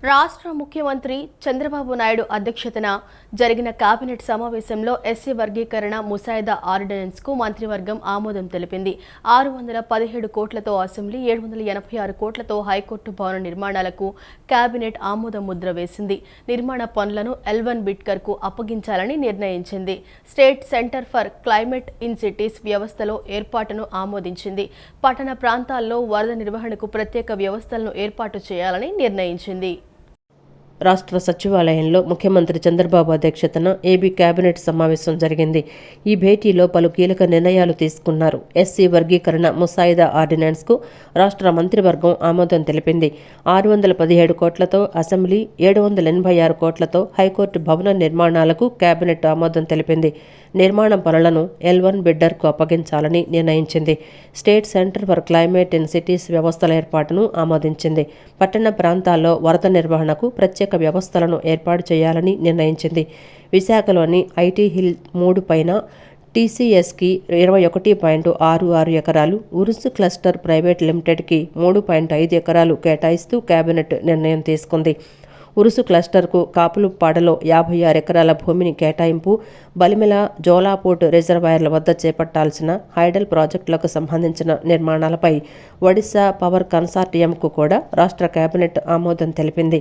రాష్ట్ర ముఖ్యమంత్రి చంద్రబాబు నాయుడు అధ్యక్షతన జరిగిన కేబినెట్ సమావేశంలో ఎస్సీ వర్గీకరణ ముసాయిదా ఆర్డినెన్స్కు మంత్రివర్గం ఆమోదం తెలిపింది. 617 కోట్లతో అసెంబ్లీ, 786 కోట్లతో హైకోర్టు భవన నిర్మాణాలకు కేబినెట్ ఆమోద ముద్ర వేసింది. నిర్మాణ పనులను ఎల్1 బిడ్కర్కు అప్పగించాలని నిర్ణయించింది. State centre for climate in cities వ్యవస్థలో ఏర్పాటును ఆమోదించింది. పట్టణ ప్రాంతాల్లో వరద నిర్వహణకు ప్రత్యేక వ్యవస్థలను ఏర్పాటు చేయాలని నిర్ణయించింది. రాష్ట్ర సచివాలయంలో ముఖ్యమంత్రి చంద్రబాబు అధ్యక్షతన ఏబీ కేబినెట్ సమావేశం జరిగింది. ఈ భేటీలో పలు కీలక నిర్ణయాలు తీసుకున్నారు. ఎస్సీ వర్గీకరణ ముసాయిదా ఆర్డినెన్స్కు రాష్ట్ర మంత్రివర్గం ఆమోదం తెలిపింది. 617 కోట్లతో అసెంబ్లీ, 786 కోట్లతో హైకోర్టు భవన నిర్మాణాలకు కేబినెట్ ఆమోదం తెలిపింది. నిర్మాణ పనులను ఎల్1 బిడ్డర్కు అప్పగించాలని నిర్ణయించింది. State centre for climate in cities వ్యవస్థల ఏర్పాటును ఆమోదించింది. పట్టణ ప్రాంతాల్లో వరద నిర్వహణకు ప్రత్యేక వ్యవస్థలను ఏర్పాటు చేయాలని నిర్ణయించింది. విశాఖలోని ఐటీ హిల్ 3 పైన టీసీఎస్కి 21.66 ఎకరాలు, ఉరుసు క్లస్టర్ ప్రైవేట్ లిమిటెడ్కి 3.5 ఎకరాలు కేటాయిస్తూ కేబినెట్ నిర్ణయం తీసుకుంది. ఉరుసు క్లస్టర్కు కాపులుప్పాడలో 56 ఎకరాల భూమిని కేటాయింపు, బలిమెల, జోలాపోర్ట్ రిజర్వాయర్ల వద్ద చేపట్టాల్సిన హైడల్ ప్రాజెక్టులకు సంబంధించిన నిర్మాణాలపై ఒడిశా పవర్ కన్సార్టియంకు కూడా రాష్ట్ర కేబినెట్ ఆమోదం తెలిపింది.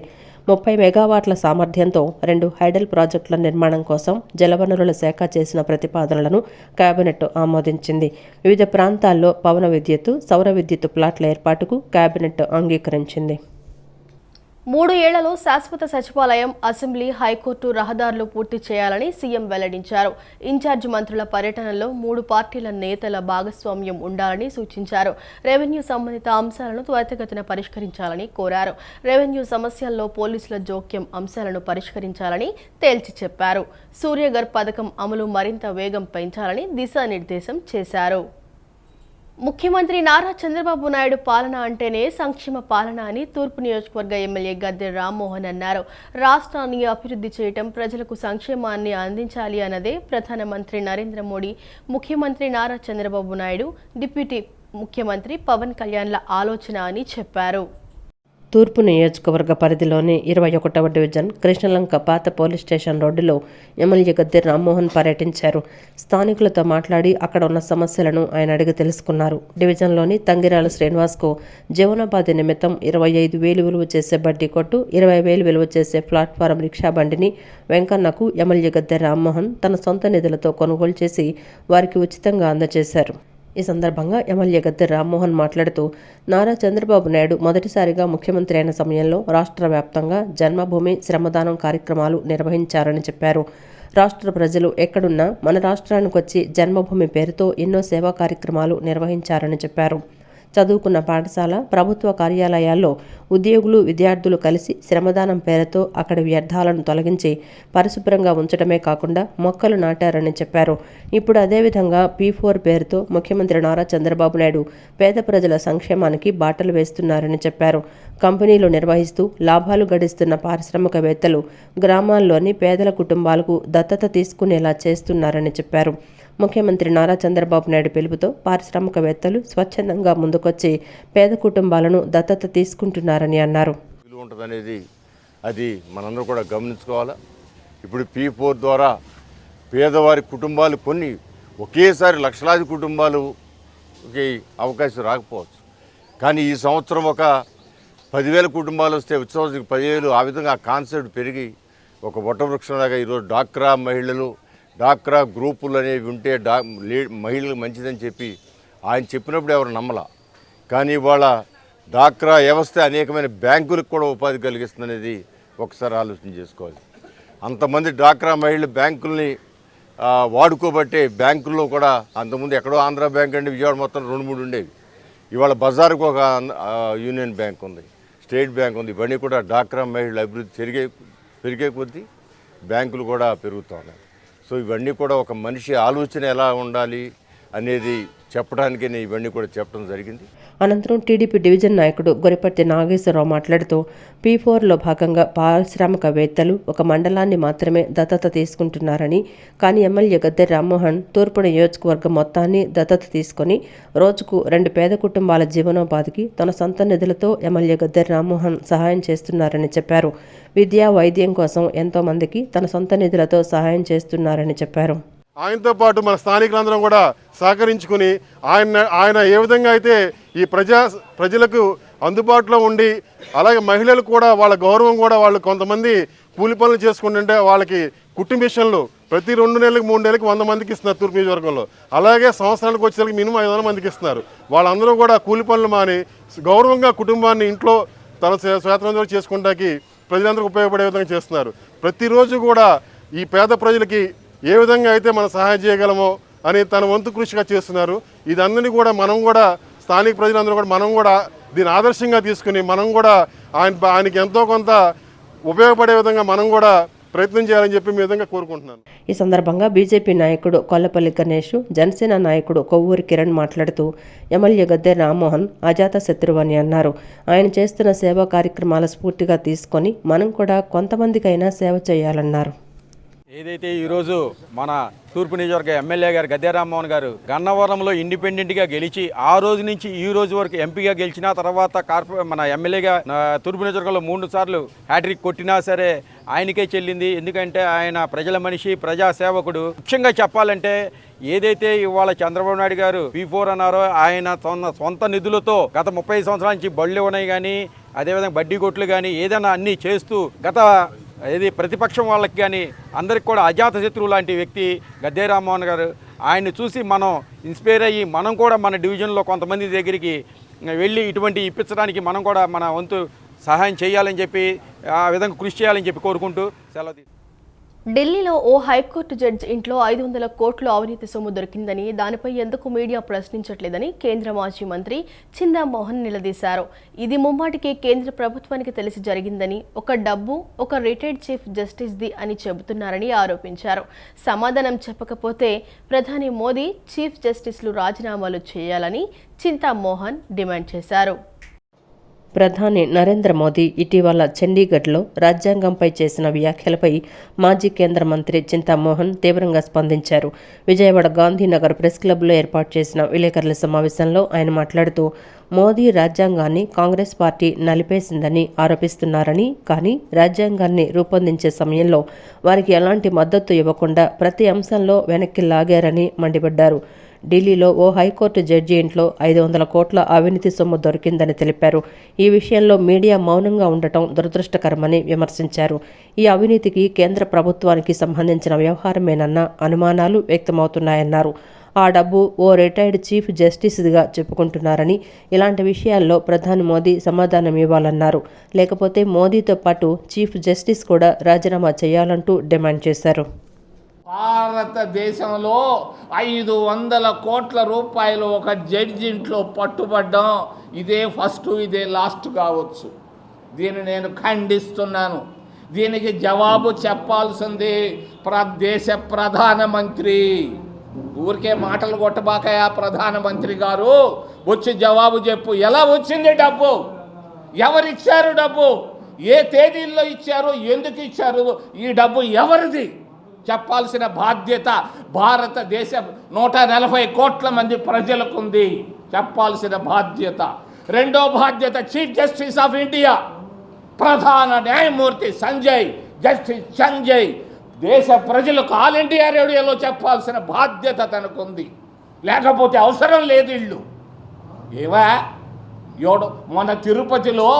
30 మెగావాట్ల సామర్థ్యంతో 2 హైడల్ ప్రాజెక్టుల నిర్మాణం కోసం జలవనరుల శాఖ చేసిన ప్రతిపాదనలను కేబినెట్ ఆమోదించింది. వివిధ ప్రాంతాల్లో పవన విద్యుత్తు, సౌర విద్యుత్తు ప్లాట్ల ఏర్పాటుకు కేబినెట్ అంగీకరించింది. 3 ఏళ్లలో శాశ్వత సచివాలయం, అసెంబ్లీ, హైకోర్టు, రహదారులు పూర్తి చేయాలని సీఎం వెల్లడించారు. ఇన్ఛార్జి మంత్రుల పర్యటనలో 3 పార్టీల నేతల భాగస్వామ్యం ఉండాలని సూచించారు. రెవెన్యూ సంబంధిత అంశాలను త్వరితగతిన పరిష్కరించాలని కోరారు. రెవెన్యూ సమస్యల్లో పోలీసుల జోక్యం అంశాలను పరిష్కరించాలని తేల్చి చెప్పారు. సూర్యఘర్ పథకం అమలు మరింత వేగం పెంచాలని దిశానిర్దేశం చేశారు. ముఖ్యమంత్రి నారా చంద్రబాబు నాయుడు పాలన అంటేనే సంక్షేమ పాలన అని తూర్పు నియోజకవర్గ ఎమ్మెల్యే గద్దె రామ్మోహన్ అన్నారు. రాష్ట్రాన్ని అభివృద్ధి చేయటం, ప్రజలకు సంక్షేమాన్ని అందించాలి అన్నదే ప్రధానమంత్రి నరేంద్ర మోడీ, ముఖ్యమంత్రి నారా చంద్రబాబు నాయుడు, డిప్యూటీ ముఖ్యమంత్రి పవన్ కళ్యాణ్ల ఆలోచన అని చెప్పారు. తూర్పు నియోజకవర్గ పరిధిలోని 21వ డివిజన్ కృష్ణలంక పాత పోలీస్ స్టేషన్ రోడ్డులో ఎమ్మెల్యే గద్దె రామ్మోహన్ పర్యటించారు. స్థానికులతో మాట్లాడి అక్కడ ఉన్న సమస్యలను ఆయన అడిగి తెలుసుకున్నారు. డివిజన్లోని తంగిరాల శ్రీనివాస్కు జీవనోపాధి నిమిత్తం 25,000 విలువ చేసే బడ్డీ కొట్టు, 20,000 విలువ చేసే ప్లాట్ఫారం రిక్షా బండిని వెంకన్నకు ఎమ్మెల్యే గద్దె రామ్మోహన్ తన సొంత నిధులతో కొనుగోలు చేసి వారికి ఉచితంగా అందజేశారు. ఈ సందర్భంగా ఎమ్మెల్యే గద్దె రామ్మోహన్ మాట్లాడుతూ, నారా చంద్రబాబు నాయుడు మొదటిసారిగా ముఖ్యమంత్రి అయిన సమయంలో రాష్ట్ర వ్యాప్తంగా జన్మభూమి, శ్రమదానం కార్యక్రమాలు నిర్వహించారని చెప్పారు. రాష్ట్ర ప్రజలు ఎక్కడున్నా మన రాష్ట్రానికి వచ్చి జన్మభూమి పేరుతో ఎన్నో సేవా కార్యక్రమాలు నిర్వహించారని చెప్పారు. చదువుకున్న పాఠశాల, ప్రభుత్వ కార్యాలయాల్లో ఉద్యోగులు, విద్యార్థులు కలిసి శ్రమదానం పేరుతో అక్కడి వ్యర్థాలను తొలగించి పరిశుభ్రంగా ఉంచడమే కాకుండా మొక్కలు నాటారని చెప్పారు. ఇప్పుడు అదేవిధంగా P4 పేరుతో ముఖ్యమంత్రి నారా చంద్రబాబు నాయుడు పేద ప్రజల సంక్షేమానికి బాటలు వేస్తున్నారని చెప్పారు. కంపెనీలు నిర్వహిస్తూ లాభాలు గడిస్తున్న పారిశ్రామికవేత్తలు గ్రామాల్లోని పేదల కుటుంబాలకు దత్తత తీసుకునేలా చేస్తున్నారని చెప్పారు. ముఖ్యమంత్రి నారా చంద్రబాబు నాయుడు పిలుపుతో పారిశ్రామికవేత్తలు స్వచ్ఛందంగా ముందుకొచ్చి పేద కుటుంబాలను దత్తత తీసుకుంటున్నారని అన్నారు. అది మనందరూ కూడా గమనించుకోవాలా. ఇప్పుడు P4 ద్వారా పేదవారి కుటుంబాలు కొన్ని ఒకేసారి లక్షలాది కుటుంబాలుకి అవకాశం రాకపోవచ్చు. కానీ ఈ సంవత్సరం ఒక 10,000 కుటుంబాలు వస్తే వచ్చే సంవత్సరం 10,000, ఆ విధంగా ఆ కాన్సెప్ట్ పెరిగి ఒక వటవృక్షంలాగా ఈరోజు డాక్రా మహిళలు, డాక్రా గ్రూపులు అనేవి ఉంటే మహిళలకు మంచిదని చెప్పి ఆయన చెప్పినప్పుడు ఎవరు నమ్మలా. కానీ ఇవాళ డాక్రా వ్యవస్థ అనేకమైన బ్యాంకులకు కూడా ఉపాధి కలిగిస్తుందనేది ఒకసారి ఆలోచన చేసుకోవాలి. అంతమంది డాక్రా మహిళలు బ్యాంకుల్ని వాడుకోబట్టే బ్యాంకుల్లో కూడా అంతకుముందు ఎక్కడో ఆంధ్ర బ్యాంక్ అంటే విజయవాడ మొత్తం 2-3 ఉండేవి. ఇవాళ బజారుకు ఒక యూనియన్ బ్యాంక్ ఉంది, స్టేట్ బ్యాంక్ ఉంది. ఇవన్నీ కూడా డాక్రా మహిళల అభివృద్ధి పెరిగే కొద్దీ బ్యాంకులు కూడా పెరుగుతూ ఉన్నాయి. సో ఇవన్నీ కూడా ఒక మనిషి ఆలోచన ఎలా ఉండాలి అనేది చెప్పడానికి నేను ఇవన్నీ కూడా చెప్పడం జరిగింది. అనంతరం టీడీపీ డివిజన్ నాయకుడు గొరిపర్తి నాగేశ్వరరావు మాట్లాడుతూ P4లో భాగంగా పారిశ్రామికవేత్తలు ఒక మండలాన్ని మాత్రమే దత్తత తీసుకుంటున్నారని, కానీ ఎమ్మెల్యే గద్దె రామ్మోహన్ తూర్పు నియోజకవర్గం మొత్తాన్ని దత్తత తీసుకొని రోజుకు 2 పేద కుటుంబాల జీవనోపాధికి తన సొంత నిధులతో ఎమ్మెల్యే గద్దె రామ్మోహన్ సహాయం చేస్తున్నారని చెప్పారు. విద్యా, వైద్యం కోసం ఎంతో మందికి తన సొంత నిధులతో సహాయం చేస్తున్నారని చెప్పారు. ఆయనతో పాటు మన స్థానికులందరం కూడా సహకరించుకుని ఆయన ఏ విధంగా అయితే ఈ ప్రజలకు అందుబాటులో ఉండి, అలాగే మహిళలు కూడా వాళ్ళ గౌరవం కూడా వాళ్ళు కొంతమంది కూలి పనులు చేసుకుంటుంటే వాళ్ళకి కుటుంబ విషయంలో ప్రతి 2 నెలలకు 3 నెలలకు 100 మందికి ఇస్తున్నారు తూర్పు నియోజకవర్గంలో. అలాగే సంవత్సరానికి వచ్చేసరికి మినిమం 500 మందికి ఇస్తున్నారు. వాళ్ళందరూ కూడా కూలి పనులు మాని గౌరవంగా కుటుంబాన్ని ఇంట్లో తన స్వేతంగా చేసుకుంటానికి ప్రజలందరికీ ఉపయోగపడే విధంగా చేస్తున్నారు. ప్రతిరోజు కూడా ఈ పేద ప్రజలకి ఏ విధంగా అయితే మనం సహాయం చేయగలమో అని తన వంతు కృషిగా చేస్తున్నారు. ఇదందరినీ కూడా మనం కూడా స్థానిక ప్రజలందరూ కూడా మనం కూడా దీన్ని ఆదర్శంగా తీసుకుని మనం కూడా ఆయనకి ఎంతో కొంత ఉపయోగపడే విధంగా మనం కూడా ప్రయత్నం చేయాలని చెప్పి మీ విధంగా కోరుకుంటున్నాను. ఈ సందర్భంగా బీజేపీ నాయకుడు కొల్లపల్లి గణేష్, జనసేన నాయకుడు కొవ్వూరి కిరణ్ మాట్లాడుతూ ఎమ్మెల్యే గద్దె రామ్మోహన్ అజాత శత్రువు అని అన్నారు. ఆయన చేస్తున్న సేవా కార్యక్రమాల స్ఫూర్తిగా తీసుకొని మనం కూడా కొంతమందికైనా సేవ చేయాలన్నారు. ఏదైతే ఈరోజు మన తూర్పు నియోజకవర్గ ఎమ్మెల్యే గారు గద్దె రామ్మోహన్ గారు గన్నవరంలో ఇండిపెండెంట్గా గెలిచి ఆ రోజు నుంచి ఈ రోజు వరకు ఎంపీగా గెలిచిన తర్వాత మన ఎమ్మెల్యేగా తూర్పు నియోజకవర్గంలో 3 సార్లు హ్యాట్రిక్ కొట్టినా సరే ఆయనకే చెల్లింది. ఎందుకంటే ఆయన ప్రజల మనిషి, ప్రజాసేవకుడు. ముఖ్యంగా చెప్పాలంటే ఏదైతే ఇవాళ చంద్రబాబు నాయుడు గారు P4 అన్నారో ఆయన సొంత నిధులతో గత 30 సంవత్సరాల నుంచి బళ్ళు ఉన్నాయి కానీ, అదేవిధంగా బడ్డీ కొట్లు కానీ ఏదైనా అన్నీ చేస్తూ ఏది ప్రతిపక్షం వాళ్ళకి కానీ అందరికి కూడా అజాత శత్రువు లాంటి వ్యక్తి గద్దె రామ్మోహన్ గారు. ఆయన్ని చూసి మనం ఇన్స్పైర్ అయ్యి మనం కూడా మన డివిజన్లో కొంతమంది దగ్గరికి వెళ్ళి ఇటువంటి ఇప్పించడానికి మనం కూడా మన వంతు సహాయం చేయాలని చెప్పి ఆ విధంగా కృషి చేయాలని చెప్పి కోరుకుంటూ సెలవు. ఢిల్లీలో ఓ హైకోర్టు జడ్జి ఇంట్లో 500 కోట్ల అవినీతి సొమ్ము దొరికిందని, దానిపై ఎందుకు మీడియా ప్రశ్నించట్లేదని కేంద్ర మాజీ మంత్రి చింతా మోహన్ నిలదీశారు. ఇది ముమ్మాటికి కేంద్ర ప్రభుత్వానికి తెలిసి జరిగిందని, ఒక డబ్బు ఒక రిటైర్డ్ చీఫ్ జస్టిస్ది అని చెబుతున్నారని ఆరోపించారు. సమాధానం చెప్పకపోతే ప్రధాని మోదీ, చీఫ్ జస్టిస్లు రాజీనామాలు చేయాలని చింతా మోహన్ డిమాండ్ చేశారు. ప్రధాని నరేంద్ర మోదీ ఇటీవల చండీగఢ్లో రాజ్యాంగంపై చేసిన వ్యాఖ్యలపై మాజీ కేంద్ర మంత్రి చింతా మోహన్ తీవ్రంగా స్పందించారు. విజయవాడ గాంధీనగర్ ప్రెస్ క్లబ్లో ఏర్పాటు చేసిన విలేకరుల సమావేశంలో ఆయన మాట్లాడుతూ మోదీ రాజ్యాంగాన్ని కాంగ్రెస్ పార్టీ నలిపేసిందని ఆరోపిస్తున్నారని, కానీ రాజ్యాంగాన్ని రూపొందించే సమయంలో వారికి ఎలాంటి మద్దతు ఇవ్వకుండా ప్రతి అంశంలో వెనక్కి లాగారని మండిపడ్డారు. ఢిల్లీలో ఓ హైకోర్టు జడ్జి ఇంట్లో 500 కోట్ల అవినీతి సొమ్ము దొరికిందని తెలిపారు. ఈ విషయంలో మీడియా మౌనంగా ఉండటం దురదృష్టకరమని విమర్శించారు. ఈ అవినీతికి కేంద్ర ప్రభుత్వానికి సంబంధించిన వ్యవహారమేనన్న అనుమానాలు వ్యక్తమవుతున్నాయన్నారు. ఆ డబ్బు ఓ రిటైర్డ్ చీఫ్ జస్టిస్గా చెప్పుకుంటున్నారని, ఇలాంటి విషయాల్లో ప్రధాని మోదీ సమాధానం ఇవ్వాలన్నారు. లేకపోతే మోదీతో పాటు చీఫ్ జస్టిస్ కూడా రాజీనామా చేయాలంటూ డిమాండ్ చేశారు. భారతదేశంలో 500 కోట్ల రూపాయలు ఒక జడ్జి ఇంట్లో పట్టుబడ్డం ఇదే ఫస్ట్, ఇదే లాస్ట్ కావచ్చు. దీన్ని నేను ఖండిస్తున్నాను. దీనికి జవాబు చెప్పాల్సింది దేశ ప్రధానమంత్రి. ఊరికే మాటలు కొట్టబాకయా ప్రధానమంత్రి గారు, వచ్చి జవాబు చెప్పు. ఎలా వచ్చింది డబ్బు? ఎవరిచ్చారు డబ్బు? ఏ తేదీల్లో ఇచ్చారు? ఎందుకు ఇచ్చారు? ఈ డబ్బు ఎవరిది? చెప్పాల్సిన బాధ్యత భారతదేశ 140 కోట్ల మంది ప్రజలకు ఉంది. చెప్పాల్సిన బాధ్యత. రెండో బాధ్యత చీఫ్ జస్టిస్ ఆఫ్ ఇండియా, ప్రధాన న్యాయమూర్తి జస్టిస్ సంజయ్ దేశ ప్రజలకు ఆల్ ఇండియా రేడియోలో చెప్పాల్సిన బాధ్యత తనకుంది. లేకపోతే అవసరం లేదు ఇల్లు. మన తిరుపతిలో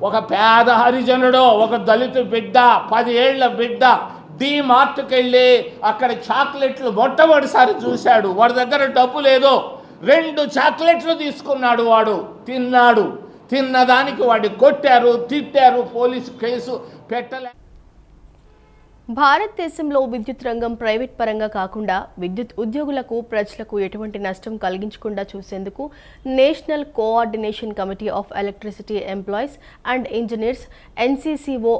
ఒక పేద హరిజనుడో, ఒక దళిత బిడ్డ, 10 ఏళ్ల బిడ్డ మార్ట్కి వెళ్ళి అక్కడ చాక్లెట్లు మొట్టమొదటిసారి చూశాడు. వాడి దగ్గర డబ్బు లేదో 2 చాక్లెట్లు తీసుకున్నాడు. వాడు తిన్నాడు. తిన్నదానికి వాడిని కొట్టారు, తిట్టారు, పోలీసు కేసు పెట్టలే. భారతదేశంలో విద్యుత్ రంగం ప్రైవేట్ పరంగా కాకుండా విద్యుత్ ఉద్యోగులకు, ప్రజలకు ఎటువంటి నష్టం కలిగించకుండా చూసేందుకు national coordination committee of electricity employees and engineers NCCO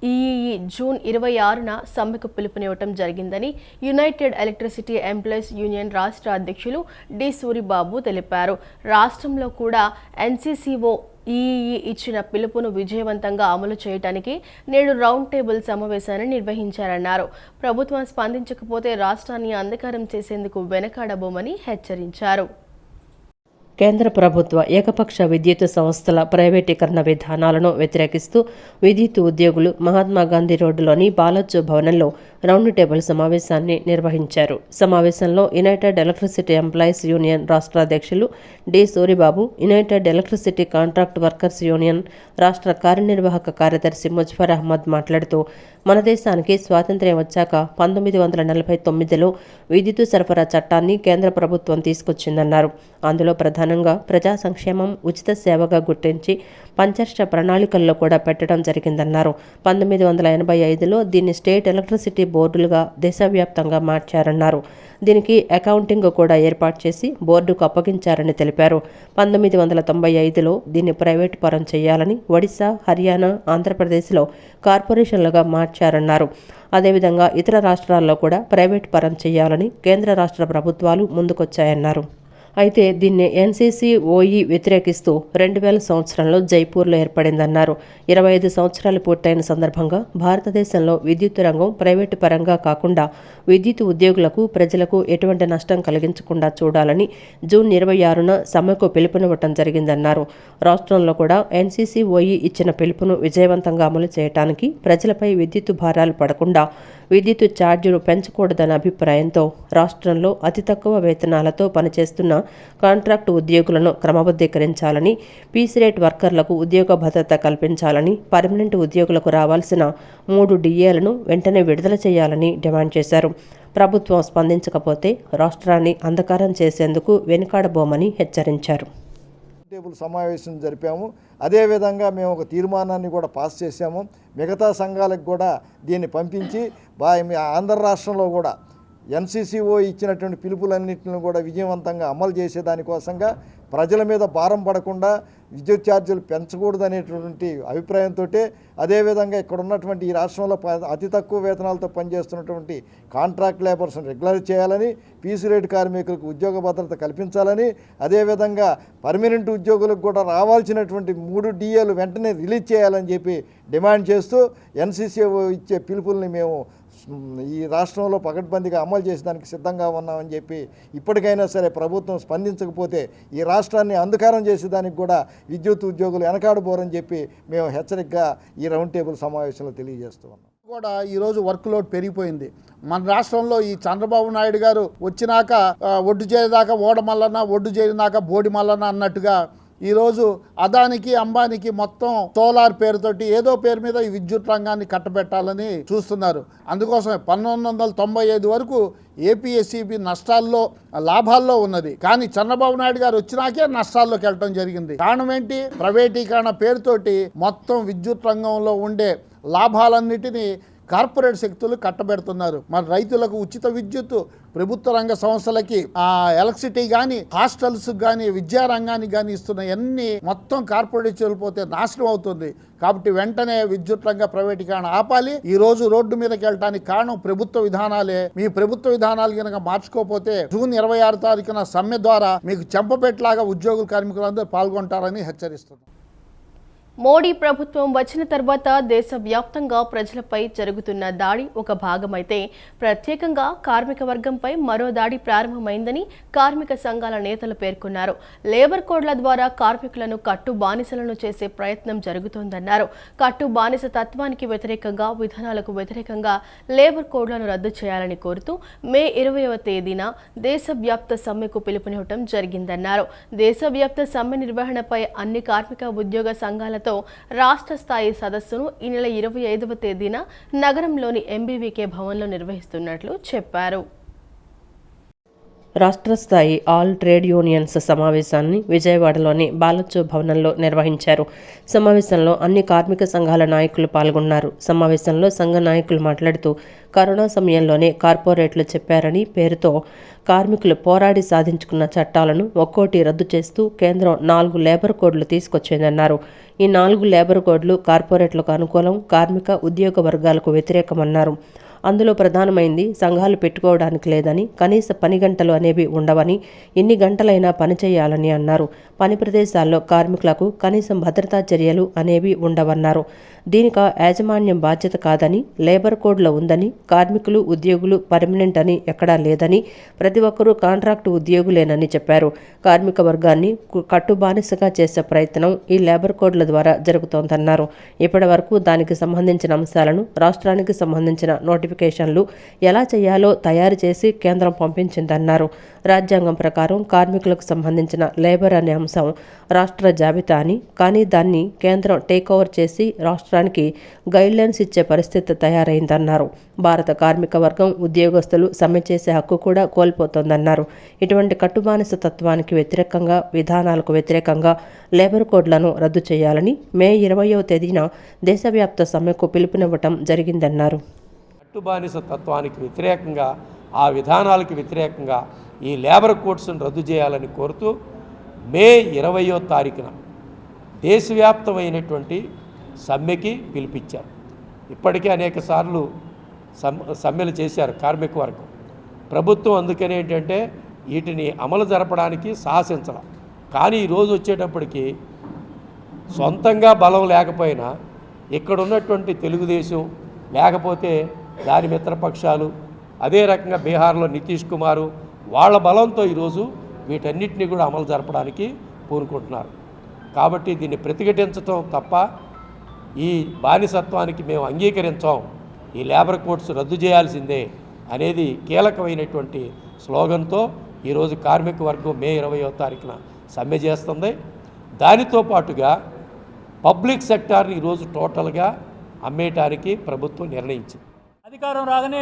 EEE June 26న సమ్మెకు పిలుపునివ్వటం జరిగిందని యునైటెడ్ ఎలక్ట్రిసిటీ ఎంప్లాయీస్ యూనియన్ రాష్ట్ర అధ్యక్షులు డి సూరిబాబు తెలిపారు. రాష్ట్రంలో కూడా ఎన్సీసీఓ ఈఈఈ ఇచ్చిన పిలుపును విజయవంతంగా అమలు చేయడానికి నేడు రౌండ్ టేబుల్ సమావేశాన్ని నిర్వహించారన్నారు. ప్రభుత్వం స్పందించకపోతే రాష్ట్రాన్ని అంధకారం చేసేందుకు వెనకాడబోమని హెచ్చరించారు. కేంద్ర ప్రభుత్వ ఏకపక్ష విద్యుత్ సంస్థల ప్రైవేటీకరణ విధానాలను వ్యతిరేకిస్తూ విద్యుత్ ఉద్యోగులు మహాత్మాగాంధీ రోడ్డులోని బాలాజీ భవనంలో రౌండ్ టేబుల్ సమావేశాన్ని నిర్వహించారు. సమావేశంలో యునైటెడ్ ఎలక్ట్రిసిటీ ఎంప్లాయీస్ యూనియన్ రాష్ట్ర అధ్యక్షులు D Suribabu, united electricity contract workers union రాష్ట్ర కార్యనిర్వాహక కార్యదర్శి ముజఫర్ అహ్మద్ మాట్లాడుతూ మన దేశానికి స్వాతంత్ర్యం వచ్చాక 1949లో విద్యుత్ సరఫరా చట్టాన్ని కేంద్ర ప్రభుత్వం తీసుకొచ్చిందన్నారు. అందులో ప్రధానంగా ప్రజా సంక్షేమం ఉచిత సేవగా గుర్తించి పంచర్ష ప్రణాళికల్లో కూడా పెట్టడం జరిగిందన్నారు. 1985లో దీన్ని స్టేట్ ఎలక్ట్రిసిటీ బోర్డులుగా దేశవ్యాప్తంగా మార్చారన్నారు. దీనికి అకౌంటింగ్ కూడా ఏర్పాటు చేసి బోర్డుకు అప్పగించారని తెలిపారు. 1995లో దీన్ని ప్రైవేటు పరం చేయాలని ఒడిశా, హర్యానా, ఆంధ్రప్రదేశ్లో కార్పొరేషన్లుగా మార్చారన్నారు. అదేవిధంగా ఇతర రాష్ట్రాల్లో కూడా ప్రైవేటు పరం చేయాలని కేంద్ర రాష్ట్ర ప్రభుత్వాలు ముందుకొచ్చాయన్నారు. అయితే దీన్ని ఎన్సీసీఓఈ వ్యతిరేకిస్తూ 2000 సంవత్సరంలో జైపూర్లో ఏర్పడిందన్నారు. 25 సంవత్సరాలు పూర్తయిన సందర్భంగా భారతదేశంలో విద్యుత్ రంగం ప్రైవేటు పరంగా కాకుండా విద్యుత్ ఉద్యోగులకు, ప్రజలకు ఎటువంటి నష్టం కలిగించకుండా చూడాలని జూన్ 26న సమ్మెకు పిలుపునివ్వటం జరిగిందన్నారు. రాష్ట్రంలో కూడా ఎన్సీసీఓఈ ఇచ్చిన పిలుపును విజయవంతంగా అమలు చేయడానికి ప్రజలపై విద్యుత్ భారాలు పడకుండా విద్యుత్ ఛార్జీలు పెంచకూడదన్న అభిప్రాయంతో రాష్ట్రంలో అతి తక్కువ వేతనాలతో పనిచేస్తున్న కాంట్రాక్టు ఉద్యోగులను క్రమబద్ధీకరించాలని, పీస్ రేట్ వర్కర్లకు ఉద్యోగ భద్రత కల్పించాలని, పర్మనెంట్ ఉద్యోగులకు రావాల్సిన 3 డిఏలను వెంటనే విడుదల చేయాలని డిమాండ్ చేశారు. ప్రభుత్వం స్పందించకపోతే రాష్ట్రాన్ని అంధకారం చేసేందుకు వెనుకాడబోమని హెచ్చరించారు. టేబుల్ సమావేశం జరిపాము. అదేవిధంగా మేము ఒక తీర్మానాన్ని కూడా పాస్ చేశాము. మిగతా సంఘాలకు కూడా దీన్ని పంపించి ఆంధ్ర రాష్ట్రంలో కూడా ఎన్సీసీఓ ఇచ్చినటువంటి పిలుపులన్నింటిని కూడా విజయవంతంగా అమలు చేసేదానికోసంగా ప్రజల మీద భారం పడకుండా విద్యుత్ ఛార్జీలు పెంచకూడదనేటువంటి అభిప్రాయంతో, అదేవిధంగా ఇక్కడ ఉన్నటువంటి ఈ రాష్ట్రంలో అతి తక్కువ వేతనాలతో పనిచేస్తున్నటువంటి కాంట్రాక్ట్ లేబర్స్ని రెగ్యులర్ చేయాలని, పీస్ రేట్ కార్మికులకు ఉద్యోగ భద్రత కల్పించాలని, అదేవిధంగా పర్మనెంట్ ఉద్యోగులకు కూడా రావాల్సినటువంటి 3 డిఏలు వెంటనే రిలీజ్ చేయాలని చెప్పి డిమాండ్ చేస్తూ ఎన్సీసీఓ ఇచ్చే పిలుపుల్ని మేము ఈ రాష్ట్రంలో పకడ్బందీగా అమలు చేసేదానికి సిద్ధంగా ఉన్నామని చెప్పి, ఇప్పటికైనా సరే ప్రభుత్వం స్పందించకపోతే ఈ రాష్ట్రాన్ని అంధకారం చేసేదానికి కూడా విద్యుత్ ఉద్యోగులు వెనకాడబోరని చెప్పి మేము హెచ్చరికగా ఈ రౌండ్ టేబుల్ సమావేశంలో తెలియజేస్తూ ఉన్నాం. కూడా ఈరోజు వర్క్ లోడ్ పెరిగిపోయింది. మన రాష్ట్రంలో ఈ చంద్రబాబు నాయుడు గారు వచ్చినాక ఒడ్డు చేరేదాకా ఓడమల్లన్న, ఒడ్డు చేరినాక బోడి మల్లన్న అన్నట్టుగా ఈరోజు అదానికి, అంబానీకి మొత్తం సోలార్ పేరుతోటి ఏదో పేరు మీద ఈ విద్యుత్ రంగాన్ని కట్టబెట్టాలని చూస్తున్నారు. అందుకోసమే 1995 వరకు ఏపీఎస్సీబీ నష్టాల్లో, లాభాల్లో ఉన్నది. కానీ చంద్రబాబు నాయుడు గారు వచ్చినాకే నష్టాల్లోకి వెళ్ళడం జరిగింది. కారణం ఏంటి? ప్రైవేటీకరణ పేరుతోటి మొత్తం విద్యుత్ రంగంలో ఉండే లాభాలన్నిటినీ కార్పొరేట్ శక్తులు కట్టబెడుతున్నారు. మన రైతులకు ఉచిత విద్యుత్తు, ప్రభుత్వ రంగ సంస్థలకి ఎలక్ట్రిసిటీ కానీ, హాస్టల్స్ కానీ, విద్యారంగానికి కానీ ఇస్తున్న అన్ని మొత్తం కార్పొరేట్ చెల్లిపోతే నాశనం అవుతుంది. కాబట్టి వెంటనే విద్యుత్ రంగ ప్రైవేటీకరణ ఆపాలి. ఈ రోజు రోడ్డు మీదకి వెళ్ళడానికి కారణం ప్రభుత్వ విధానాలే. మీ ప్రభుత్వ విధానాలు కనుక మార్చుకోకపోతే జూన్ 26 తారీఖున సమ్మె ద్వారా మీకు చెంపపెట్టలాగా ఉద్యోగులు, కార్మికులందరూ పాల్గొంటారని హెచ్చరిస్తున్నారు. మోడీ ప్రభుత్వం వచ్చిన తర్వాత దేశవ్యాప్తంగా ప్రజలపై జరుగుతున్న దాడి ఒక భాగమైతే, ప్రత్యేకంగా కార్మిక వర్గంపై మరో దాడి ప్రారంభమైందని కార్మిక సంఘాల నేతలు పేర్కొన్నారు. లేబర్ కోడ్ల ద్వారా కార్మికులను కట్టు బానిసలను చేసే ప్రయత్నం జరుగుతోందన్నారు. కట్టు బానిస తత్వానికి వ్యతిరేకంగా, విధానాలకు వ్యతిరేకంగా లేబర్ కోడ్లను రద్దు చేయాలని కోరుతూ మే 20వ తేదీన దేశవ్యాప్త సమ్మెకు పిలుపునివ్వడం జరిగిందన్నారు. దేశవ్యాప్త సమ్మె నిర్వహణపై అన్ని కార్మిక ఉద్యోగ సంఘాల రాష్ట్ర స్థాయి సదస్సును ఈ నెల 25వ తేదీన నగరంలోని ఎంబీవీకే భవన్లో నిర్వహిస్తున్నట్లు చెప్పారు. రాష్ట్ర స్థాయి ఆల్ ట్రేడ్ యూనియన్స్ సమావేశాన్ని విజయవాడలోని బాలచు భవనంలో నిర్వహించారు. సమావేశంలో అన్ని కార్మిక సంఘాల నాయకులు పాల్గొన్నారు. సమావేశంలో సంఘ నాయకులు మాట్లాడుతూ కరోనా సమయంలోనే కార్పొరేట్లు చెప్పారని పేరుతో కార్మికులు పోరాడి సాధించుకున్న చట్టాలను ఒక్కోటి రద్దు చేస్తూ కేంద్రం 4 లేబర్ కోడ్లు తీసుకొచ్చిందన్నారు. ఈ 4 లేబర్ కోడ్లు కార్పొరేట్లకు అనుకూలం, కార్మిక ఉద్యోగ వర్గాలకు వ్యతిరేకమన్నారు. అందులో ప్రధానమైంది సంఘాలు పెట్టుకోవడానికి లేదని, కనీస పని గంటలు అనేవి ఉండవని, ఎన్ని గంటలైనా పని చేయాలని అన్నారు. పని ప్రదేశాల్లో కార్మికులకు కనీసం భద్రతా చర్యలు అనేవి ఉండవన్నారు. దీనిక యాజమాన్యం బాధ్యత కాదని, లేబర్ కోడ్లో ఉందని, కార్మికులు ఉద్యోగులు పర్మనెంట్ అని ఎక్కడా లేదని, ప్రతి ఒక్కరూ కాంట్రాక్టు ఉద్యోగులేనని చెప్పారు. కార్మిక వర్గాన్ని కట్టుబానిసగా చేసే ప్రయత్నం ఈ లేబర్ కోడ్ల ద్వారా జరుగుతోందన్నారు. ఇప్పటి వరకు దానికి సంబంధించిన అంశాలను, రాష్ట్రానికి సంబంధించిన నోటిఫికేషన్లు ఎలా చేయాలో తయారు చేసి కేంద్రం పంపించిందన్నారు. రాజ్యాంగం ప్రకారం కార్మికులకు సంబంధించిన లేబర్ అనే అంశం రాష్ట్ర జాబితా అని, కానీ దాన్ని కేంద్రం టేక్ ఓవర్ చేసి రాష్ట్రానికి గైడ్లైన్స్ ఇచ్చే పరిస్థితి తయారైందన్నారు. భారత కార్మిక వర్గం ఉద్యోగస్తులు సమ్మె చేసే హక్కు కూడా కోల్పోతోందన్నారు. ఇటువంటి కట్టుబానిస తత్వానికి వ్యతిరేకంగా, విధానాలకు వ్యతిరేకంగా లేబర్ కోడ్లను రద్దు చేయాలని మే 20వ తేదీన దేశవ్యాప్త సమ్మెకు పిలుపునివ్వటం జరిగిందన్నారు. కట్టుబానిస తత్వానికి వ్యతిరేకంగా, ఆ విధానాలకు వ్యతిరేకంగా ఈ లేబర్ కోడ్స్ను రద్దు చేయాలని కోరుతూ మే 20వ తారీఖున దేశవ్యాప్తమైనటువంటి సమ్మెకి పిలిపించారు. ఇప్పటికే అనేక సార్లు సమ్మెలు చేశారు కార్మిక వర్గం. ప్రభుత్వం అందుకని ఏంటంటే వీటిని అమలు జరపడానికి సాహసించాల. కానీ ఈరోజు వచ్చేటప్పటికి సొంతంగా బలం లేకపోయినా ఇక్కడ ఉన్నటువంటి తెలుగుదేశం, లేకపోతే దాని మిత్రపక్షాలు, అదే రకంగా బీహార్లో నితీష్ కుమారు, వాళ్ళ బలంతో ఈరోజు వీటన్నిటిని కూడా అమలు జరపడానికి పూనుకుంటున్నారు. కాబట్టి దీన్ని ప్రతిఘటించటం తప్ప ఈ బానిసత్వానికి మేము అంగీకరించాం, ఈ లేబర్ కోడ్స్ రద్దు చేయాల్సిందే అనేది కీలకమైనటువంటి స్లోగన్తో ఈరోజు కార్మిక వర్గం మే 20వ తారీఖున సమ్మె చేస్తుంది. దానితో పాటుగా పబ్లిక్ సెక్టార్ని ఈరోజు టోటల్గా అమ్మేయటానికి ప్రభుత్వం నిర్ణయించింది. అధికారం రాగానే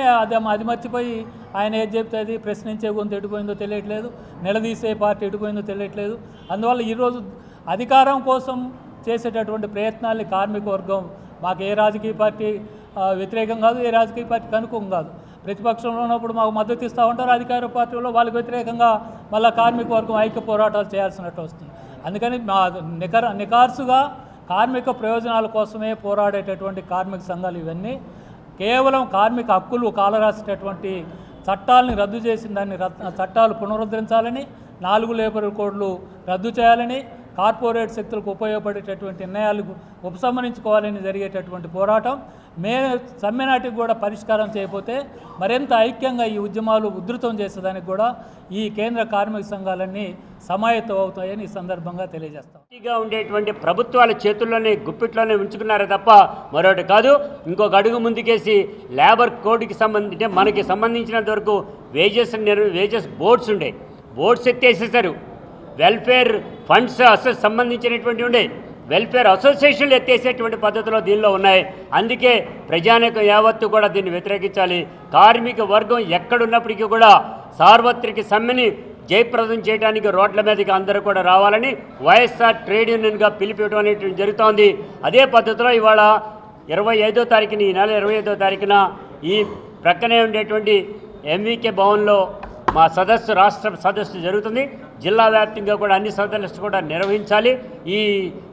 అది మర్చిపోయి ఆయన ఏది చెప్తే అది ప్రశ్నించే గొంతు ఎటుపోయిందో తెలియట్లేదు, నిలదీసే పార్టీ ఎటుపోయిందో తెలియట్లేదు. అందువల్ల ఈరోజు అధికారం కోసం చేసేటటువంటి ప్రయత్నాల్ని కార్మిక వర్గం, మాకు ఏ రాజకీయ పార్టీ వ్యతిరేకం కాదు, ఏ రాజకీయ పార్టీకి అనుకూలం కాదు. ప్రతిపక్షంలో ఉన్నప్పుడు మాకు మద్దతు ఇస్తూ ఉంటారు, అధికార పార్టీలో వాళ్ళకి వ్యతిరేకంగా మళ్ళీ కార్మిక వర్గం ఐక్య పోరాటాలు చేయాల్సినట్టు వస్తుంది. అందుకని మా నికార్సుగా కార్మిక ప్రయోజనాల కోసమే పోరాడేటటువంటి కార్మిక సంఘాలు ఇవన్నీ కేవలం కార్మిక హక్కులు కాలరాసేటటువంటి చట్టాలని రద్దు చేసిన దాన్ని చట్టాలు పునరుద్ధరించాలని, 4 లేబర్ కోడ్లు రద్దు చేయాలని, కార్పొరేట్ శక్తులకు ఉపయోగపడేటటువంటి నిర్ణయాలకు ఉపసంహరించుకోవాలని జరిగేటటువంటి పోరాటం మే సమ్మె నాటికి కూడా పరిష్కారం చేయకపోతే మరింత ఐక్యంగా ఈ ఉద్యమాలు ఉధృతం చేసేదానికి కూడా ఈ కేంద్ర కార్మిక సంఘాలన్నీ సమాయత్తం అవుతాయని ఈ సందర్భంగా తెలియజేస్తాం. ఉండేటువంటి ప్రభుత్వాల చేతుల్లోనే గుప్పిట్లోనే ఉంచుకున్నారే తప్ప మరొకటి కాదు. ఇంకొక అడుగు ముందుకేసి లేబర్ కోడ్కి సంబంధించి మనకి సంబంధించినంత వరకు వేజెస్ బోర్డ్స్ ఉండే, బోర్డ్స్ ఎత్తేసేసారు. వెల్ఫేర్ ఫండ్స్ సంబంధించినటువంటి ఉండే, వెల్ఫేర్ అసోసియేషన్లు ఎత్తేసేటువంటి పద్ధతిలో దీనిలో ఉన్నాయి. అందుకే ప్రజానీకం యావత్తు కూడా దీన్ని వ్యతిరేకించాలి. కార్మిక వర్గం ఎక్కడున్నప్పటికీ కూడా సార్వత్రిక సమ్మెని జయప్రదం చేయడానికి రోడ్ల మీదకి అందరూ కూడా రావాలని వైఎస్ఆర్ ట్రేడ్ యూనియన్గా పిలిపివ్వడం అనేటువంటి జరుగుతోంది. అదే పద్ధతిలో ఇవాళ 25వ తారీఖున, ఈ నెల 25వ తారీఖున ఈ ప్రక్కనే ఉండేటువంటి ఎంవికే భవన్లో మా రాష్ట్ర సదస్సు జరుగుతుంది. జిల్లా వ్యాప్తంగా కూడా అన్ని సదస్సులు కూడా నిర్వహించాలి ఈ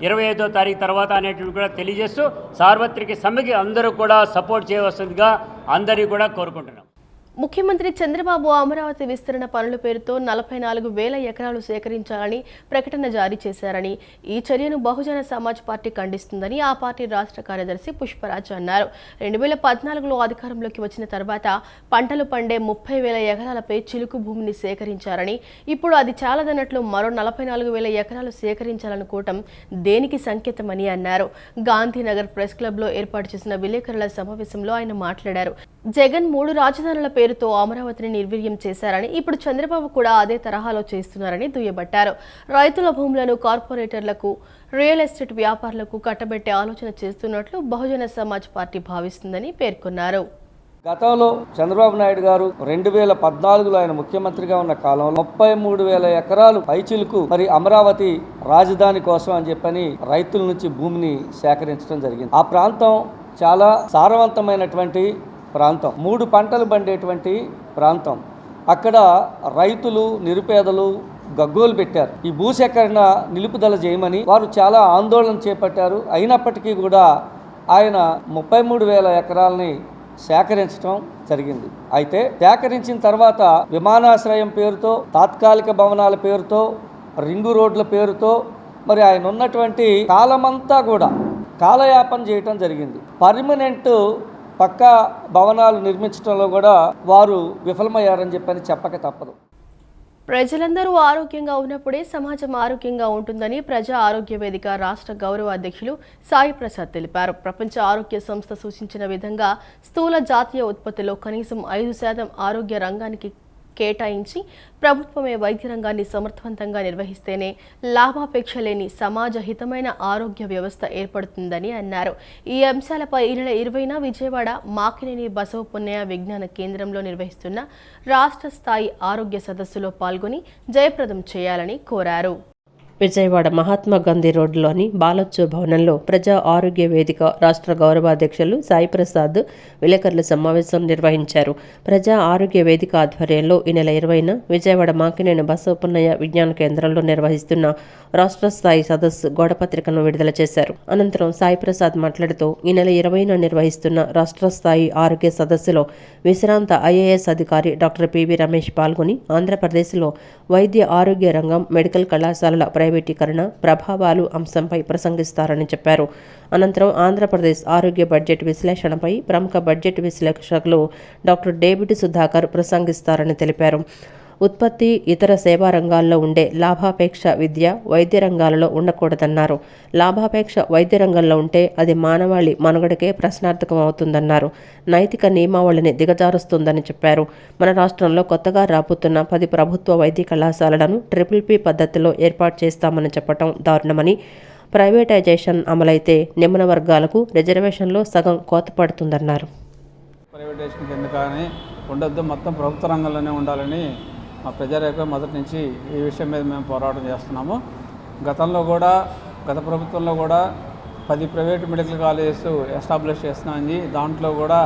25వ తారీఖు తర్వాత అనేటువంటి కూడా తెలియజేస్తూ సార్వత్రిక సమ్మెకి అందరూ కూడా సపోర్ట్ చేయవలసిందిగా అందరినీ కూడా కోరుకుంటున్నాం. ముఖ్యమంత్రి చంద్రబాబు అమరావతి విస్తరణ పనుల పేరుతో 44,000 ఎకరాలు సేకరించాలని ప్రకటన జారీ చేశారని, ఈ చర్యను బహుజన సమాజ్ పార్టీ ఖండిస్తుందని ఆ పార్టీ రాష్ట్ర కార్యదర్శి పుష్పరాజ్ అన్నారు. 2014లో అధికారంలోకి వచ్చిన తర్వాత పంటలు పండే 30,000 ఎకరాలపై చిలుకు భూమిని సేకరించారని, ఇప్పుడు అది చాలదన్నట్లు మరో 44,000 ఎకరాలు సేకరించాలనుకోవటం దేనికి సంకేతమని అన్నారు. గాంధీనగర్ ప్రెస్ క్లబ్లో ఏర్పాటు చేసిన విలేకరుల సమావేశంలో ఆయన మాట్లాడారు. జగన్ 3 రాజధానుల పేరుతో అమరావతిని నిర్వీర్యం చేశారని, ఇప్పుడు చంద్రబాబు కూడా అదే తరహాలో చేస్తున్నారని దుయ్యబట్టారు. రైతుల భూములను కార్పొరేటర్లకు, రియల్ ఎస్టేట్ వ్యాపారులకు కట్టబెట్టే ఆలోచన చేస్తున్నట్లు బహుజన సమాజ్ పార్టీ భావిస్తుందని పేర్కొన్నారు. గతంలో చంద్రబాబు నాయుడు గారు 2014లో ఆయన ముఖ్యమంత్రిగా ఉన్న కాలంలో 33,000 ఎకరాలు పైచిలుకు మరి అమరావతి రాజధాని కోసం అని చెప్పని రైతుల నుంచి భూమిని సేకరించడం జరిగింది. ఆ ప్రాంతం చాలా సారవంతమైనటువంటి ప్రాంతం, 3 పంటలు పండేటువంటి ప్రాంతం. అక్కడ రైతులు నిరుపేదలు గగ్గోలు పెట్టారు. ఈ భూసేకరణ నిలుపుదల చేయమని వారు చాలా ఆందోళన చేపట్టారు. అయినప్పటికీ కూడా ఆయన 33,000 ఎకరాలని సేకరించడం జరిగింది. అయితే సేకరించిన తర్వాత విమానాశ్రయం పేరుతో, తాత్కాలిక భవనాల పేరుతో, రింగు రోడ్ల పేరుతో మరి ఆయన ఉన్నటువంటి కాలమంతా కూడా కాలయాపన చేయటం జరిగింది. పర్మనెంట్ పక్కా భవనాలు నిర్మించడంలో కూడా వారు విఫలమయ్యారని చెప్పని చెప్పక తప్పదు. ప్రజలందరూ ఆరోగ్యంగా ఉన్నప్పుడే సమాజం ఆరోగ్యంగా ఉంటుందని ప్రజా ఆరోగ్య వేదిక రాష్ట్ర గౌరవ అధ్యక్షులు సాయి ప్రసాద్ తెలిపారు. ప్రపంచ ఆరోగ్య సంస్థ సూచించిన విధంగా స్థూల జాతీయ ఉత్పత్తిలో కనీసం 5% ఆరోగ్య రంగానికి కేటాయించి ప్రభుత్వమే వైద్య రంగాన్ని సమర్థవంతంగా నిర్వహిస్తేనే లాభాపేక్ష లేని సమాజ హితమైన ఆరోగ్య వ్యవస్థ ఏర్పడుతుందని అన్నారు. ఈ అంశాలపై ఈ నెల 20న విజయవాడ మాకినేని బసవపున్నయ్య విజ్ఞాన కేంద్రంలో నిర్వహిస్తున్న రాష్ట్ర స్థాయి ఆరోగ్య సదస్సులో పాల్గొని జయప్రదం చేయాలని కోరారు. విజయవాడ మహాత్మా గాంధీ రోడ్డులోని బాలొచ్చు భవనంలో ప్రజా ఆరోగ్య వేదిక రాష్ట్ర గౌరవాధ్యక్షులు సాయి ప్రసాద్ విలేకరుల సమావేశం నిర్వహించారు. ప్రజా ఆరోగ్య వేదిక ఆధ్వర్యంలో ఈ నెల 20న విజయవాడ మాకినేని బసవపున్నయ్య విజ్ఞాన కేంద్రంలో నిర్వహిస్తున్న రాష్ట్ర స్థాయి సదస్సు గోడపత్రికను విడుదల చేశారు. అనంతరం సాయి ప్రసాద్ మాట్లాడుతూ ఈ నెల 20న నిర్వహిస్తున్న రాష్ట్ర స్థాయి ఆరోగ్య సదస్సులో విశ్రాంత ఐఏఎస్ అధికారి డాక్టర్ పివి రమేష్ పాల్గొని ఆంధ్రప్రదేశ్లో వైద్య ఆరోగ్య రంగం, మెడికల్ కళాశాలల ప్రైవేటీకరణ ప్రభావాలు అంశంపై ప్రసంగిస్తారని చెప్పారు. అనంతరం ఆంధ్రప్రదేశ్ ఆరోగ్య బడ్జెట్ విశ్లేషణపై ప్రముఖ బడ్జెట్ విశ్లేషకులు డాక్టర్ డేవిడ్ సుధాకర్ ప్రసంగిస్తారని తెలిపారు. ఉత్పత్తి, ఇతర సేవా రంగాల్లో ఉండే లాభాపేక్ష విద్య, వైద్య రంగాలలో ఉండకూడదన్నారు. లాభాపేక్ష వైద్య రంగంలో ఉంటే అది మానవాళి మనుగడకే ప్రశ్నార్థకం అవుతుందన్నారు. నైతిక నియమావళిని దిగజారుస్తుందని చెప్పారు. మన రాష్ట్రంలో కొత్తగా రాబోతున్న 10 ప్రభుత్వ వైద్య కళాశాలలను PPP పద్ధతిలో ఏర్పాటు చేస్తామని చెప్పడం దారుణమని, ప్రైవేటైజేషన్ అమలైతే నిమ్న వర్గాలకు రిజర్వేషన్లో సగం కోత పడుతుందన్నారు. ప్రైవేటైజేషన్ కింద కానీ ఉండొద్దు, మొత్తం ప్రభుత్వ రంగంలోనే ఉండాలని మా ప్రజారేఖ మొదటి నుంచి ఈ విషయం మీద మేము పోరాటం చేస్తున్నాము. గతంలో కూడా గత ప్రభుత్వంలో కూడా 10 ప్రైవేట్ మెడికల్ కాలేజెస్ ఎస్టాబ్లిష్ చేస్తున్నామని, దాంట్లో కూడా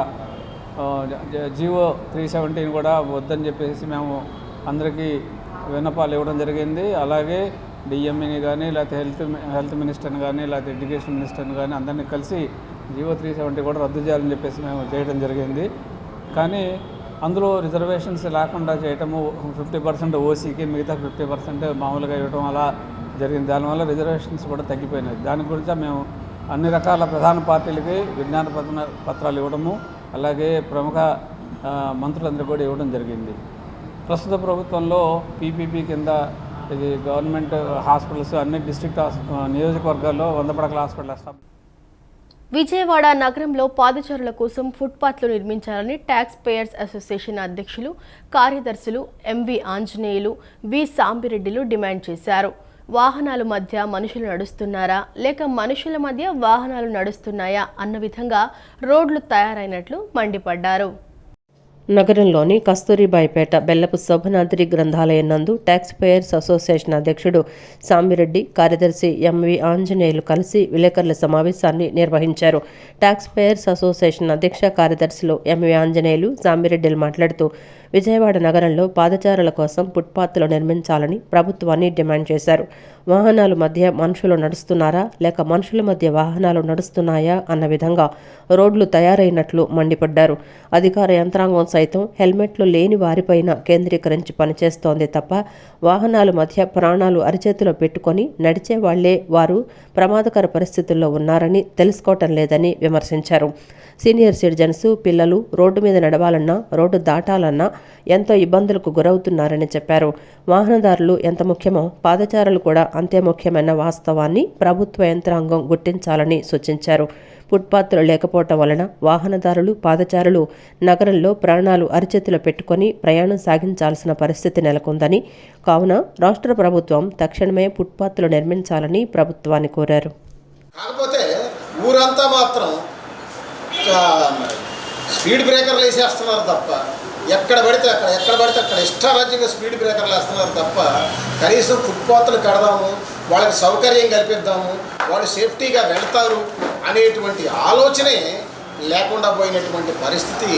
జీవో 317 కూడా వద్దని చెప్పేసి మేము అందరికీ విన్నపాలు ఇవ్వడం జరిగింది. అలాగే డిఎంఈని కానీ లేకపోతే హెల్త్ మినిస్టర్ని కానీ లేకపోతే ఎడ్యుకేషన్ మినిస్టర్ని కానీ అందరినీ కలిసి జీవో 370 కూడా రద్దు చేయాలని చెప్పేసి మేము చేయడం జరిగింది. కానీ అందులో రిజర్వేషన్స్ లేకుండా చేయటము, 50% ఓసీకి, మిగతా 50% మామూలుగా ఇవ్వడం అలా జరిగింది. దానివల్ల రిజర్వేషన్స్ కూడా తగ్గిపోయినాయి. దాని గురించి మేము అన్ని రకాల ప్రధాన పార్టీలకి విజ్ఞాన పత్రాలు ఇవ్వడము, అలాగే ప్రముఖ మంత్రులందరూ కూడా ఇవ్వడం జరిగింది. ప్రస్తుత ప్రభుత్వంలో PPP కింద ఇది గవర్నమెంట్ హాస్పిటల్స్ అన్ని డిస్ట్రిక్ట్ నియోజకవర్గాల్లో 100 పడకల హాస్పిటల్ ఎస్టాబ్లిష్. విజయవాడ నగరంలో పాదచారుల కోసం ఫుట్పాత్లు నిర్మించాలని ట్యాక్స్ పేయర్స్ అసోసియేషన్ అధ్యక్షులు, కార్యదర్శులు MV ఆంజనేయులు, V సాంబిరెడ్డిలు డిమాండ్ చేశారు. వాహనాల మధ్య మనుషులు నడుస్తున్నారా లేక మనుషుల మధ్య వాహనాలు నడుస్తున్నాయా అన్న విధంగా రోడ్లు తయారైనట్లు మండిపడ్డారు. నగరంలోని కస్తూరిబాయిపేట బెల్లపు శోభనాద్రి గ్రంథాలయం నందు ట్యాక్స్ పేయర్స్ అసోసియేషన్ అధ్యక్షుడు సాంబిరెడ్డి, కార్యదర్శి MV ఆంజనేయులు కలిసి విలేకరుల సమావేశాన్ని నిర్వహించారు. ట్యాక్స్ పేయర్స్ అసోసియేషన్ అధ్యక్ష కార్యదర్శులు MV ఆంజనేయులు, సాంబిరెడ్డిలు మాట్లాడుతూ విజయవాడ నగరంలో పాదచారుల కోసం ఫుట్పాత్లు నిర్మించాలని ప్రభుత్వాన్ని డిమాండ్ చేశారు. వాహనాల మధ్య మనుషులు నడుస్తున్నారా లేక మనుషుల మధ్య వాహనాలు నడుస్తున్నాయా అన్న విధంగా రోడ్లు తయారైనట్లు మండిపడ్డారు. అధికార యంత్రాంగం సైతం హెల్మెట్లు లేని వారిపైన కేంద్రీకరించి పనిచేస్తోంది తప్ప వాహనాల మధ్య ప్రాణాలు అరిచేతిలో పెట్టుకొని నడిచే వాళ్లే వారు ప్రమాదకర పరిస్థితుల్లో ఉన్నారని తెలుసుకోవటం లేదని విమర్శించారు. సీనియర్ సిటిజన్స్, పిల్లలు రోడ్డు మీద నడవాలన్నా, రోడ్డు దాటాలన్నా ఎంతో ఇబ్బందులకు గురవుతున్నారని చెప్పారు. వాహనదారులు ఎంత ముఖ్యమో పాదచారులు కూడా అంతే ముఖ్యమైన వాస్తవాన్ని ప్రభుత్వ యంత్రాంగం గుర్తించాలని సూచించారు. ఫుట్పాత్లు లేకపోవటం వలన వాహనదారులు, పాదచారులు నగరంలో ప్రాణాలు అరిచేతిలో పెట్టుకొని ప్రయాణం సాగించాల్సిన పరిస్థితి నెలకొందని, కావున రాష్ట్ర ప్రభుత్వం తక్షణమే ఫుట్పాత్లు నిర్మించాలని ప్రభుత్వాన్ని కోరారు. కాకపోతే ఊరంతా మాత్రం స్పీడ్ బ్రేకర్లు వేసేస్తున్నారు తప్ప ఎక్కడ పడితే అక్కడ ఇష్టారాజ్యంగా స్పీడ్ బ్రేకర్లు వేస్తున్నారు తప్ప కనీసం ఫుట్పాత్లు కడదాము, వాళ్ళకి సౌకర్యం కల్పిద్దాము, వాళ్ళు సేఫ్టీగా వెళ్తారు అనేటువంటి ఆలోచనే లేకుండా పోయినటువంటి పరిస్థితి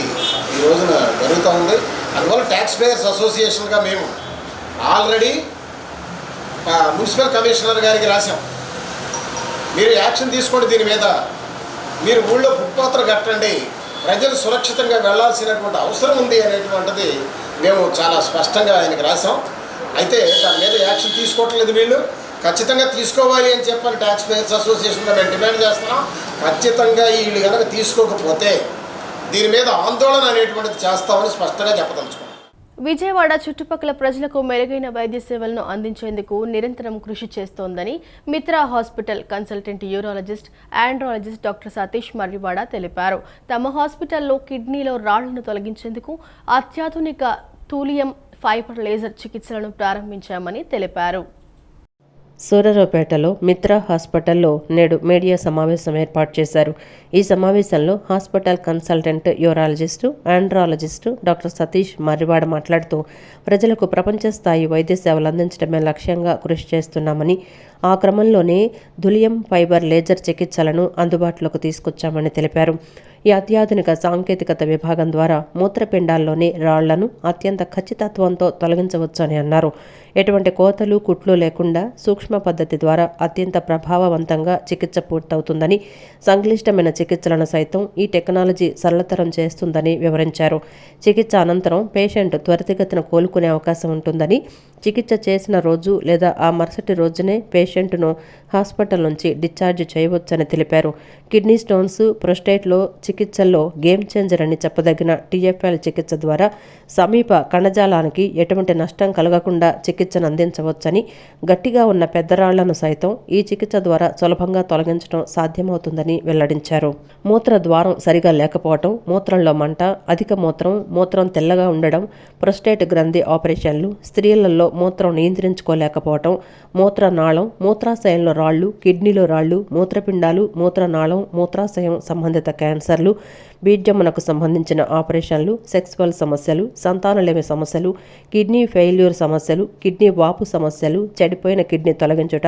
ఈ రోజున జరుగుతూ ఉంది. అందువల్ల ట్యాక్స్ పేయర్స్ అసోసియేషన్గా మేము ఆల్రెడీ మున్సిపల్ కమిషనర్ గారికి రాశాం, మీరు యాక్షన్ తీసుకోండి, దీని మీద మీరు ఊళ్ళో ఫుట్పాత్లు కట్టండి, ప్రజలు సురక్షితంగా వెళ్లాల్సినటువంటి అవసరం ఉంది అనేటువంటిది మేము చాలా స్పష్టంగా ఆయనకి రాసాం. అయితే దాని మీద యాక్షన్ తీసుకోవట్లేదు వీళ్ళు. ఖచ్చితంగా తీసుకోవాలి అని చెప్పని ట్యాక్స్ పేయర్స్ అసోసియేషన్గా మేము డిమాండ్ చేస్తున్నాం. ఖచ్చితంగా వీళ్ళు కనుక తీసుకోకపోతే దీని మీద ఆందోళన అనేటువంటిది చేస్తామని స్పష్టంగా చెప్పదలుచుకున్నాం. విజయవాడ చుట్టుపక్కల ప్రజలకు మెరుగైన వైద్య సేవలను అందించేందుకు నిరంతరం కృషి చేస్తోందని Mitra hospital consultant urologist, andrologist doctor Satish Marrivada తెలిపారు. తమ హాస్పిటల్లో కిడ్నీలో రాళ్లను తొలగించేందుకు అత్యాధునిక థూలియం ఫైబర్ లేజర్ చికిత్సలను ప్రారంభించామని తెలిపారు. సూరరావుపేటలో మిత్రా హాస్పిటల్లో నేడు మీడియా సమావేశం ఏర్పాటు చేశారు. ఈ సమావేశంలో hospital consultant urologist, andrologist doctor Satish Marrivada మాట్లాడుతూ ప్రజలకు ప్రపంచ స్థాయి వైద్య సేవలు అందించడమే లక్ష్యంగా కృషి చేస్తున్నామని, ఆ క్రమంలోనే థూలియం ఫైబర్ లేజర్ చికిత్సలను అందుబాటులోకి తీసుకొచ్చామని తెలిపారు. ఈ అత్యాధునిక సాంకేతికత విభాగం ద్వారా మూత్రపిండాల్లోని రాళ్లను అత్యంత ఖచ్చితత్వంతో తొలగించవచ్చని అన్నారు. ఎటువంటి కోతలు, కుట్లు లేకుండా సూక్ష్మ పద్ధతి ద్వారా అత్యంత ప్రభావవంతంగా చికిత్స పూర్తవుతుందని, సంక్లిష్టమైన చికిత్సలను సైతం ఈ టెక్నాలజీ సరళతరం చేస్తుందని వివరించారు. చికిత్స అనంతరం పేషెంట్ త్వరితగతిన కోలుకునే అవకాశం ఉంటుందని, చికిత్స చేసిన రోజు లేదా ఆ మరుసటి రోజునే పేషెంట్ను హాస్పిటల్ నుంచి డిశ్చార్జ్ చేయవచ్చని తెలిపారు. కిడ్నీ స్టోన్స్, ప్రొస్టేట్లో చికిత్సల్లో గేమ్ చేంజర్ అని చెప్పదగిన TFL చికిత్స ద్వారా సమీప కణజాలానికి ఎటువంటి నష్టం కలగకుండా చికిత్సను అందించవచ్చని, గట్టిగా ఉన్న పెద్దరాళ్లను సైతం ఈ చికిత్స ద్వారా సులభంగా తొలగించడం సాధ్యమవుతుందని వెల్లడించారు. మూత్ర ద్వారం సరిగా లేకపోవడం, మూత్రంలో మంట, అధిక మూత్రం తెల్లగా ఉండడం, ప్రొస్టేట్ గ్రంథి ఆపరేషన్లు, స్త్రీలలో మూత్రం నియంత్రించుకోలేకపోవడం, మూత్రనాళం, మూత్రాశయంలో రాళ్లు, కిడ్నీలో రాళ్లు, మూత్రపిండాలు, మూత్రనాళం, మూత్రాశయం సంబంధిత క్యాన్సర్లు, బీజమునకు సంబంధించిన ఆపరేషన్లు, సెక్సువల్ సమస్యలు, సంతానలేమి సమస్యలు, కిడ్నీ ఫెయిల్యూర్ సమస్యలు, కిడ్నీ వాపు సమస్యలు, చెడిపోయిన కిడ్నీ తొలగించుట,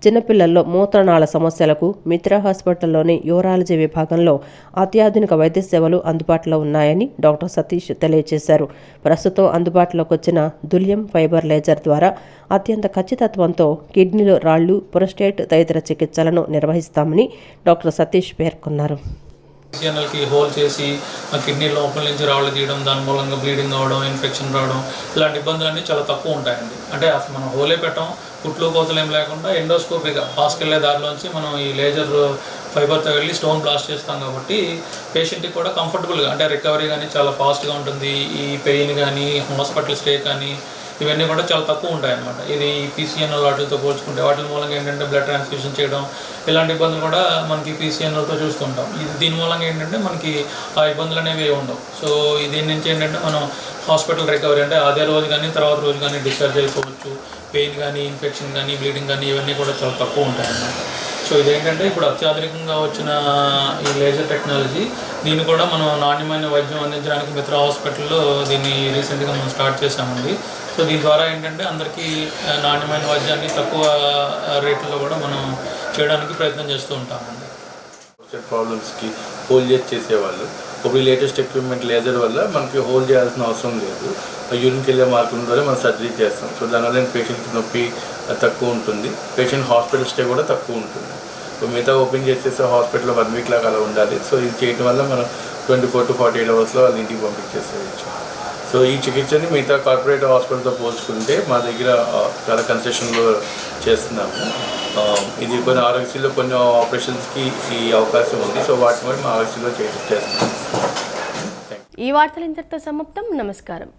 చిన్నపిల్లల్లో మూత్రనాళ సమస్యలకు మిత్రా హాస్పిటల్లోని యూరాలజీ విభాగంలో అత్యాధునిక వైద్య సేవలు అందుబాటులో ఉన్నాయని డాక్టర్ సతీష్ తెలియజేశారు. ప్రస్తుతం అందుబాటులోకి వచ్చిన థూలియం ఫైబర్ లేజర్ ద్వారా అత్యంత ఖచ్చితత్వంతో కిడ్నీలో రాళ్లు, ప్రొస్టేట్ తదితర చికిత్సలను నిర్వహిస్తామని డాక్టర్ సతీష్ పేర్కొన్నారు. కి హోల్ చేసి ఆ కిడ్నీ లోపల నుంచి రాళ్ళు తీయడం, దాని మూలంగా బ్లీడింగ్ అవ్వడం, ఇన్ఫెక్షన్ రావడం, ఇలాంటి ఇబ్బందులన్నీ చాలా తక్కువ ఉంటాయండి. అంటే అసలు మనం హోలే పెట్టాం, కుట్లు కోతలు ఏం లేకుండా ఎండోస్కోపిక్గా పాస్కెళ్ళే దారిలోంచి మనం ఈ లేజర్ ఫైబర్తో వెళ్ళి స్టోన్ బ్లాస్ట్ చేస్తాం కాబట్టి పేషెంట్కి కూడా కంఫర్టబుల్గా, అంటే రికవరీ కానీ చాలా ఫాస్ట్గా ఉంటుంది. ఈ పెయిన్ కానీ, హాస్పిటల్ స్టే కానీ ఇవన్నీ కూడా చాలా తక్కువ ఉంటాయన్నమాట. ఇది PCNL వాటితో పోల్చుకుంటే వాటి మూలంగా ఏంటంటే బ్లడ్ ట్రాన్స్ఫ్యూషన్ చేయడం, ఇలాంటి ఇబ్బందులు కూడా మనకి PCNLతో చూస్తుంటాం. దీని మూలంగా ఏంటంటే మనకి ఆ ఇబ్బందులు అనేవి ఉండవు. సో దీని నుంచి ఏంటంటే మనం హాస్పిటల్ రికవరీ, అంటే అదే రోజు కానీ తర్వాత రోజు కానీ డిశ్చార్జ్ అయిపోవచ్చు. పెయిన్ కానీ, ఇన్ఫెక్షన్ కానీ, బ్లీడింగ్ కానీ ఇవన్నీ కూడా చాలా తక్కువ ఉంటాయన్నమాట. సో ఇదేంటంటే ఇప్పుడు అత్యాధునికంగా వచ్చిన ఈ లేజర్ టెక్నాలజీ, దీన్ని కూడా మనం నాణ్యమైన వైద్యం అందించడానికి మిత్రా హాస్పిటల్లో దీన్ని రీసెంట్గా మనం స్టార్ట్ చేసామండి. సో దీని ద్వారా ఏంటంటే అందరికీ నాణ్యమైన వైద్యాన్ని తక్కువ రేట్లలో కూడా మనం చేయడానికి ప్రయత్నం చేస్తూ ఉంటామండి. ప్రాబ్లమ్స్కి హోల్ చేసేవాళ్ళు ఇప్పుడు లేటెస్ట్ ఎక్విప్మెంట్ లేజర్ వల్ల మనకి హోల్ చేయాల్సిన అవసరం లేదు. యూరిన్కి వెళ్ళే మార్గం ద్వారా మనం సర్జరీ చేస్తాం. సో దానివల్ల పేషెంట్కి నొప్పి తక్కువ ఉంటుంది, పేషెంట్ హాస్పిటల్ స్టే కూడా తక్కువ ఉంటుంది. సో మిగతా ఓపెన్ చేసేస్తే హాస్పిటల్లో 1 వీక్ లాగా అలా ఉండాలి. సో ఇది చేయడం వల్ల మనం 24 to 48 అవర్స్లో వాళ్ళ ఇంటికి పంపించేసేయచ్చు. సో ఈ చికిత్సని మిగతా కార్పొరేట్ హాస్పిటల్తో పోల్చుకుంటే మా దగ్గర చాలా కన్సెషన్లో చేస్తున్నాము. ఇది కొన్ని ఆరోగ్యశ్రీలో కొన్ని ఆపరేషన్స్కి ఈ అవకాశం ఉంది. సో వాటిని కూడా మా ఆరోగ్యశ్రీలో చేస్తున్నాము. ఈ వార్తలు ఇంతటితో సమాప్తం. నమస్కారం.